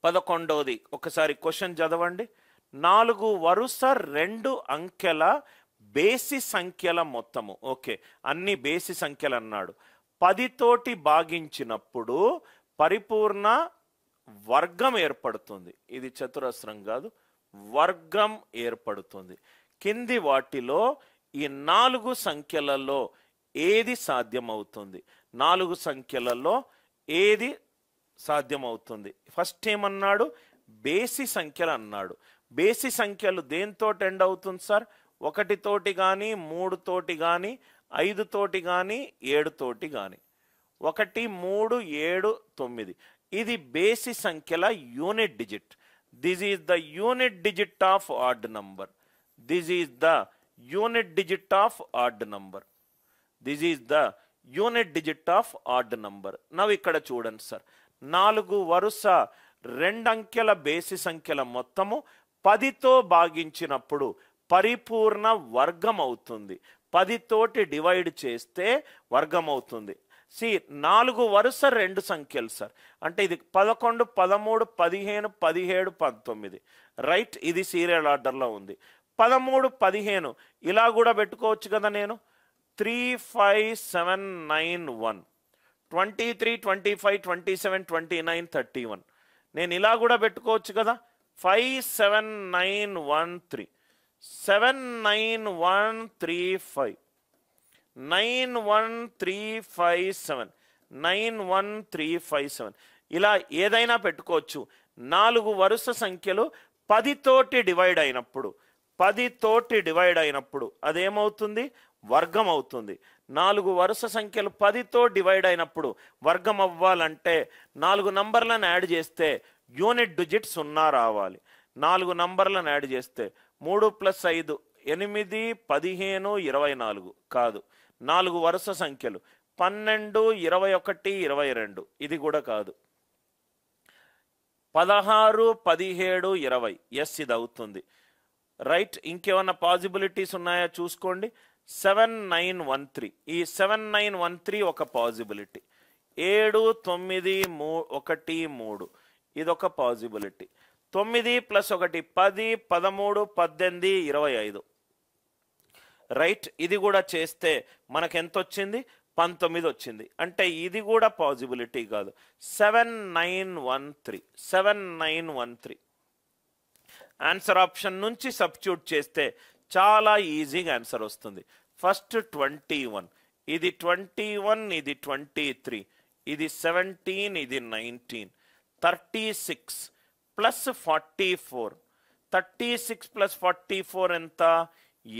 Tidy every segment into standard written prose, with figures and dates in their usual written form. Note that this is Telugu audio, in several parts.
11వది ఒకసారి క్వశ్చన్ చదవండి. 4 వరుస 2 అంకెల బేసి సంఖ్యల మొత్తము. ఓకే, అన్ని బేసి సంఖ్యలు అన్నాడు. 10 తోటి భాగించినప్పుడు పరిపూర్ణ వర్గం ఏర్పడుతుంది. ఇది చతురస్రం కాదు, వర్గం ఏర్పడుతుంది. కింది వాటిలో ఈ 4 సంఖ్యలలో ఏది సాధ్యమవుతుంది? 4 సంఖ్యలలో ఏది సాధ్యమవుతుంది? ఫస్ట్ ఏమన్నాడు? బేసి సంఖ్యలు అన్నాడు. బేసి సంఖ్యలు దేంతో ఎండ్ అవుతుంది సార్? 1 తోటి కానీ, 3 తోటి కానీ, 5 తోటి కానీ, 7 తోటి కానీ. 1, 3, 7, 9. ఇది బేసి సంఖ్యల unit digit. This is the unit digit of odd number. This is the unit digit of odd number. This is the unit digit of odd number. నవ్వు ఇక్కడ చూడండి సార్, 4 వరుస 2 అంకెల బేసి సంఖ్యల మొత్తము 10తో భాగించినప్పుడు పరిపూర్ణ వర్గం అవుతుంది. 10 తోటి డివైడ్ చేస్తే వర్గం అవుతుంది. 4 వరుస 2 సంఖ్యలు సార్, అంటే ఇది 11, 13, 15, 17, 19. రైట్, ఇది సీరియల్ ఆర్డర్లో ఉంది. 13, 15 ఇలా కూడా పెట్టుకోవచ్చు కదా నేను. 3, 5, 7, 9, 1, 23, 25, 27, 29, 31. నేను ఇలా కూడా పెట్టుకోవచ్చు కదా. 5, 7, 9, 1, 3, 7, 9, 1, 3, 5, 9, 1, 3, 5, 7, 9, 1, 3, 5, 7. ఇలా ఏదైనా పెట్టుకోవచ్చు. 4 వరుస సంఖ్యలు 10 తోటి డివైడ్ అయినప్పుడు, 10 తోటి డివైడ్ అయినప్పుడు అదేమవుతుంది? వర్గం అవుతుంది. 4 వరుస సంఖ్యలు 10తో డివైడ్ అయినప్పుడు వర్గం అవ్వాలంటే 4 నంబర్లను యాడ్ చేస్తే యూనిట్ డిజిట్ 0 రావాలి. 4 నంబర్లను యాడ్ చేస్తే 3 + 5 8, 15, 24 కాదు. 4 వరుస సంఖ్యలు 12, 21, 22 ఇది కూడా కాదు. 16, 17, 20 ఎస్ ఇది అవుతుంది. రైట్, ఇంకేమన్నా పాసిబిలిటీస్ ఉన్నాయా చూసుకోండి. 7, 9, 1, 3. ఈ 7, 9, 1, 3 ఒక పాసిబిలిటీ. 7, 9, 1, 3 ఇదొక పాసిబిలిటీ. 9 + 1 10, 13, 18, 25. రైట్, ఇది కూడా చేస్తే మనకు ఎంత వచ్చింది? 19 వచ్చింది. అంటే ఇది కూడా పాసిబిలిటీ కాదు. 7, 9, 1, 3. 7, 9, 1, 3. ఆన్సర్ ఆప్షన్ నుంచి సబ్స్టిట్యూట్ చేస్తే చాలా ఈజీగా ఆన్సర్ వస్తుంది. ఫస్ట్ 21, ఇది 21, ఇది 23, ఇది 17, ఇది 19, 36 + 44. 36 + 44 ఎంత?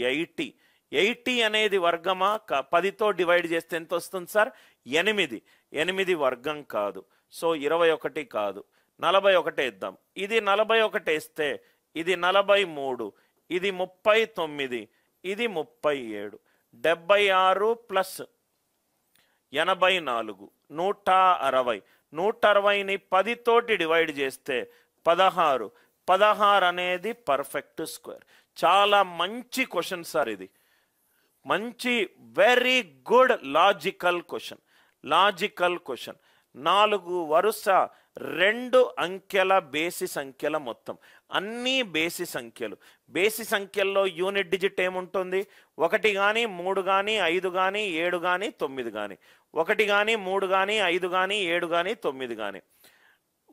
80. 80 అనేది వర్గమా? 10తో డివైడ్ చేస్తే ఎంత వస్తుంది సార్? 8. 8 వర్గం కాదు. సో 21 కాదు. 41 వేద్దాం. ఇది 41 వేస్తే ఇది 43, ఇది 39, ఇది 37. 76 + 84 160. 160ని 10 తోటి డివైడ్ చేస్తే 16. 16 అనేది పర్ఫెక్ట్ స్క్వేర్. చాలా మంచి క్వశ్చన్ సార్ ఇది. మంచి very good logical question. Logical question. 4 వరుస 2 అంకెల బేసి సంఖ్యల మొత్తం. అన్నీ బేసి సంఖ్యలు. బేసి సంఖ్యల్లో యూనిట్ డిజిట్ ఏముంటుంది? 1 కానీ, 3 కానీ, 5 కానీ, 7 కానీ, 9 కానీ. 1 కానీ, 3 కానీ, 5 కానీ, 7 కానీ, 9 కానీ.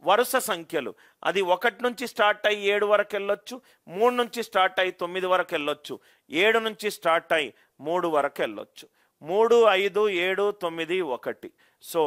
వరుస సంఖ్యలు అది 1 నుంచి స్టార్ట్ అయ్యి 7 వరకు వెళ్ళొచ్చు, 3 నుంచి స్టార్ట్ అయ్యి 9 వరకు వెళ్ళొచ్చు, 7 నుంచి స్టార్ట్ అయ్యి 3 వరకు వెళ్ళొచ్చు. 3, 5, 7, 9, 1. సో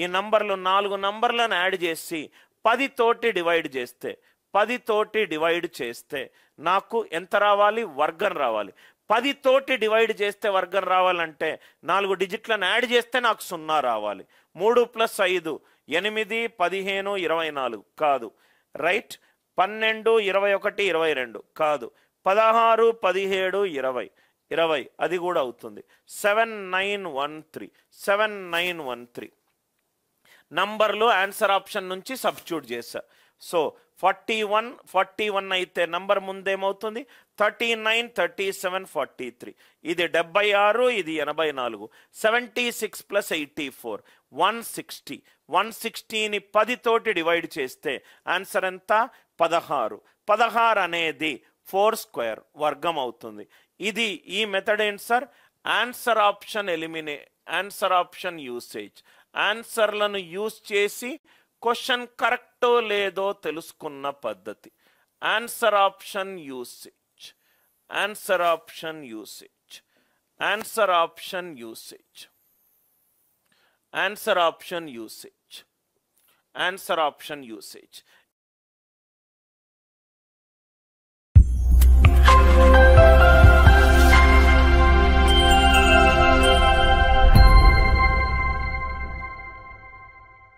ఈ నంబర్లు 4 నంబర్లను యాడ్ చేసి 10 తోటి డివైడ్ చేస్తే 10 తోటి డివైడ్ చేస్తే నాకు ఎంత రావాలి? వర్గం రావాలి. 10 తోటి డివైడ్ చేస్తే వర్గం రావాలంటే 4 డిజిట్లను యాడ్ చేస్తే నాకు 0 రావాలి. 3 + 5 8, 15, 24 కాదు. రైట్, 12, 21, 22 కాదు. 16, 17, 20 20 అది కూడా అవుతుంది. 7, 9, 1, 3. 7, 9, 1, 3 నంబర్లు ఆన్సర్ ఆప్షన్ నుంచి సబ్స్టిట్యూట్ చేశా. సో 41 అయితే నంబర్ ముందేమవుతుంది? 39, 37, 43. ఇది 76, ఇది 84. 76 + 84 160. 160ని 10 తోటి డివైడ్ చేస్తే ఆన్సర్ ఎంత? 16. 16 అనేది 4 స్క్వేర్ వర్గం అవుతుంది. ఇది ఈ మెథడ్ ఏంటి సార్? Answer option usage. ఆన్సర్లను యూజ్ చేసి క్వశ్చన్ కరెక్టో లేదో తెలుసుకున్న పద్ధతి. Answer option usage. Answer option usage. Answer option usage. Answer option usage. Answer option usage.